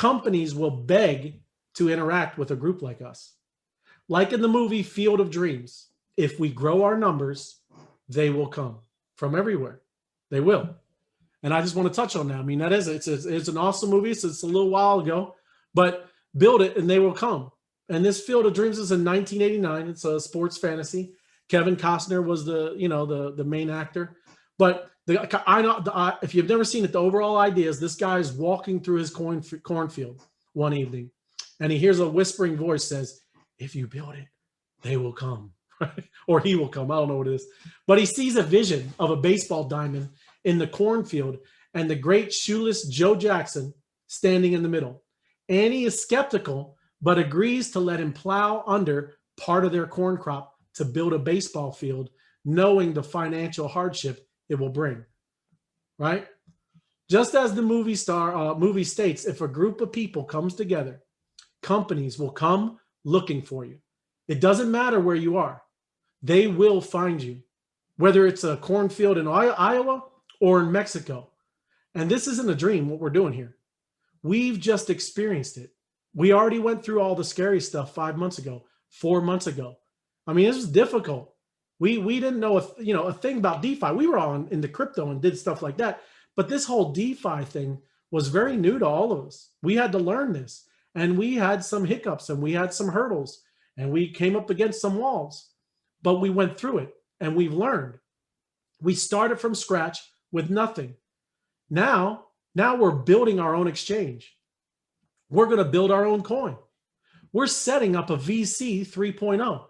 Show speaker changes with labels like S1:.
S1: companies will beg to interact with a group like us. Like in the movie Field of Dreams, if we grow our numbers, they will come from everywhere. They will. And I just want to touch on that. I mean, it's an awesome movie. It's a little while ago, but build it and they will come. And this Field of Dreams is in 1989. It's a sports fantasy. Kevin Costner was the main actor. But if you've never seen it, the overall idea is this guy is walking through his cornfield one evening, and he hears a whispering voice says, "If you build it, they will come." Or he will come. I don't know what it is. But he sees a vision of a baseball diamond in the cornfield and the great shoeless Joe Jackson standing in the middle. Annie is skeptical, but agrees to let him plow under part of their corn crop to build a baseball field, knowing the financial hardship it will bring. Right? Just as the movie states, if a group of people comes together, companies will come looking for you. It doesn't matter where you are. They will find you, whether it's a cornfield in Iowa or in Mexico. And this isn't a dream, what we're doing here. We've just experienced it. We already went through all the scary stuff 5 months ago, 4 months ago. I mean, this was difficult. We didn't know a thing about DeFi. We were all into crypto and did stuff like that. But this whole DeFi thing was very new to all of us. We had to learn this. And we had some hiccups and we had some hurdles and we came up against some walls. But we went through it and we've learned. We started from scratch with nothing. Now we're building our own exchange. We're going to build our own coin. We're setting up a VC 3.0.